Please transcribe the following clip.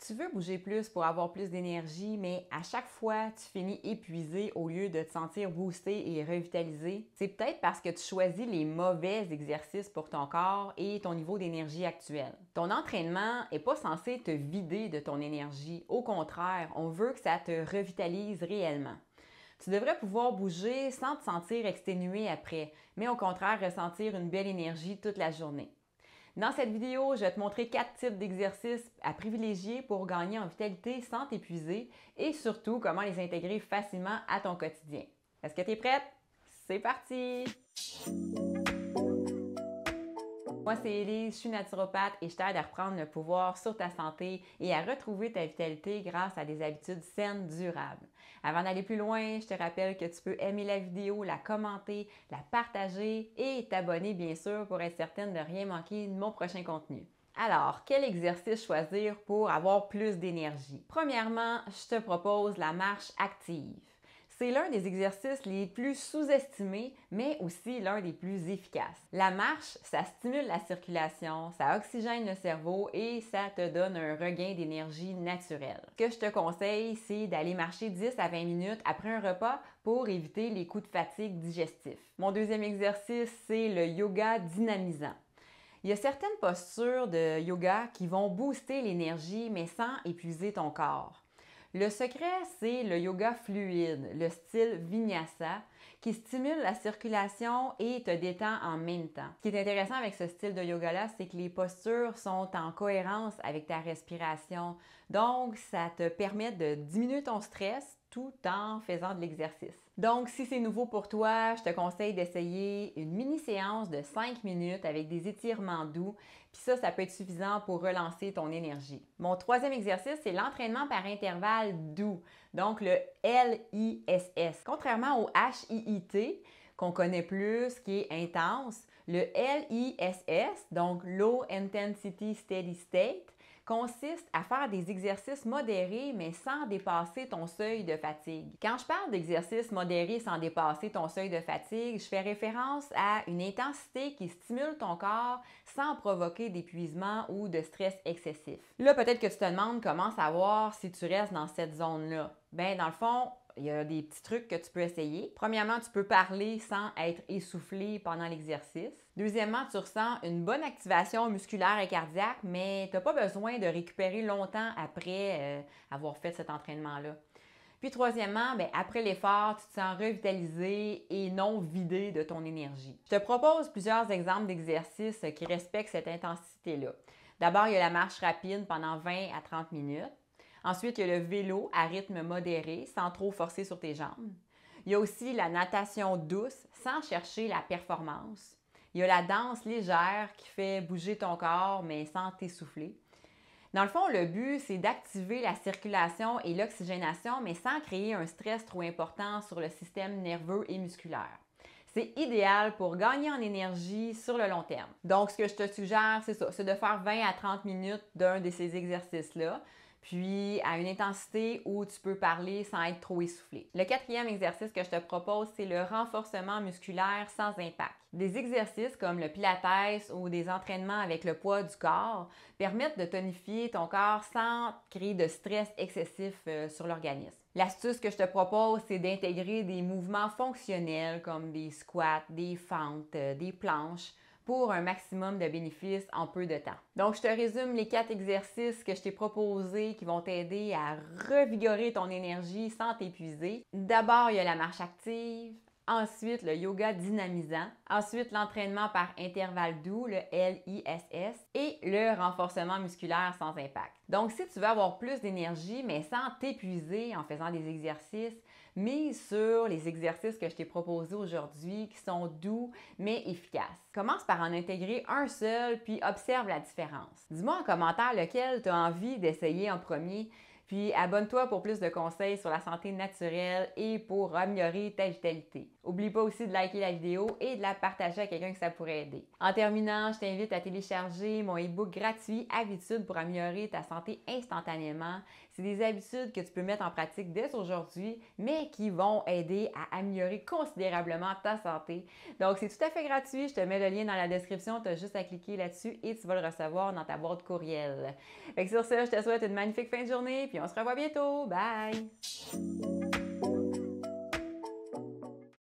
Tu veux bouger plus pour avoir plus d'énergie, mais à chaque fois, tu finis épuisé au lieu de te sentir boosté et revitalisé. C'est peut-être parce que tu choisis les mauvais exercices pour ton corps et ton niveau d'énergie actuel. Ton entraînement n'est pas censé te vider de ton énergie. Au contraire, on veut que ça te revitalise réellement. Tu devrais pouvoir bouger sans te sentir exténué après, mais au contraire ressentir une belle énergie toute la journée. Dans cette vidéo, je vais te montrer 4 types d'exercices à privilégier pour gagner en vitalité sans t'épuiser et surtout comment les intégrer facilement à ton quotidien. Est-ce que tu es prête? C'est parti! Moi, c'est Élise, je suis naturopathe et je t'aide à reprendre le pouvoir sur ta santé et à retrouver ta vitalité grâce à des habitudes saines durables. Avant d'aller plus loin, je te rappelle que tu peux aimer la vidéo, la commenter, la partager et t'abonner bien sûr pour être certaine de rien manquer de mon prochain contenu. Alors, quel exercice choisir pour avoir plus d'énergie? Premièrement, je te propose la marche active. C'est l'un des exercices les plus sous-estimés, mais aussi l'un des plus efficaces. La marche, ça stimule la circulation, ça oxygène le cerveau et ça te donne un regain d'énergie naturel. Ce que je te conseille, c'est d'aller marcher 10 à 20 minutes après un repas pour éviter les coups de fatigue digestifs. Mon deuxième exercice, c'est le yoga dynamisant. Il y a certaines postures de yoga qui vont booster l'énergie, mais sans épuiser ton corps. Le secret, c'est le yoga fluide, le style Vinyasa, qui stimule la circulation et te détend en même temps. Ce qui est intéressant avec ce style de yoga-là, c'est que les postures sont en cohérence avec ta respiration. Donc, ça te permet de diminuer ton stress tout en faisant de l'exercice. Donc, si c'est nouveau pour toi, je te conseille d'essayer une mini-séance de 5 minutes avec des étirements doux. Puis ça peut être suffisant pour relancer ton énergie. Mon troisième exercice, c'est l'entraînement par intervalle doux, donc le LISS. Contrairement au HIIT, qu'on connaît plus, qui est intense, le LISS, donc Low Intensity Steady State, consiste à faire des exercices modérés mais sans dépasser ton seuil de fatigue. Quand je parle d'exercices modérés sans dépasser ton seuil de fatigue, je fais référence à une intensité qui stimule ton corps sans provoquer d'épuisement ou de stress excessif. Là, peut-être que tu te demandes comment savoir si tu restes dans cette zone-là. Bien, dans le fond, il y a des petits trucs que tu peux essayer. Premièrement, tu peux parler sans être essoufflé pendant l'exercice. Deuxièmement, tu ressens une bonne activation musculaire et cardiaque, mais tu n'as pas besoin de récupérer longtemps après avoir fait cet entraînement-là. Puis troisièmement, après l'effort, tu te sens revitalisé et non vidé de ton énergie. Je te propose plusieurs exemples d'exercices qui respectent cette intensité-là. D'abord, il y a la marche rapide pendant 20 à 30 minutes. Ensuite, il y a le vélo à rythme modéré, sans trop forcer sur tes jambes. Il y a aussi la natation douce, sans chercher la performance. Il y a la danse légère qui fait bouger ton corps, mais sans t'essouffler. Dans le fond, le but, c'est d'activer la circulation et l'oxygénation, mais sans créer un stress trop important sur le système nerveux et musculaire. C'est idéal pour gagner en énergie sur le long terme. Donc, ce que je te suggère, c'est ça, c'est de faire 20 à 30 minutes d'un de ces exercices-là, puis à une intensité où tu peux parler sans être trop essoufflé. Le quatrième exercice que je te propose, c'est le renforcement musculaire sans impact. Des exercices comme le pilates ou des entraînements avec le poids du corps permettent de tonifier ton corps sans créer de stress excessif sur l'organisme. L'astuce que je te propose, c'est d'intégrer des mouvements fonctionnels comme des squats, des fentes, des planches, pour un maximum de bénéfices en peu de temps. Donc, je te résume les 4 exercices que je t'ai proposés qui vont t'aider à revigorer ton énergie sans t'épuiser. D'abord, il y a la marche active. Ensuite, le yoga dynamisant. Ensuite, l'entraînement par intervalle doux, le LISS. Et le renforcement musculaire sans impact. Donc, si tu veux avoir plus d'énergie, mais sans t'épuiser en faisant des exercices, mise sur les exercices que je t'ai proposés aujourd'hui qui sont doux mais efficaces. Commence par en intégrer un seul, puis observe la différence. Dis-moi en commentaire lequel tu as envie d'essayer en premier. Puis abonne-toi pour plus de conseils sur la santé naturelle et pour améliorer ta vitalité. N'oublie pas aussi de liker la vidéo et de la partager à quelqu'un que ça pourrait aider. En terminant, je t'invite à télécharger mon e-book gratuit Habitudes pour améliorer ta santé instantanément. C'est des habitudes que tu peux mettre en pratique dès aujourd'hui, mais qui vont aider à améliorer considérablement ta santé. Donc, c'est tout à fait gratuit. Je te mets le lien dans la description. Tu as juste à cliquer là-dessus et tu vas le recevoir dans ta boîte courriel. Fait que sur ce, je te souhaite une magnifique fin de journée, puis on se revoit bientôt. Bye!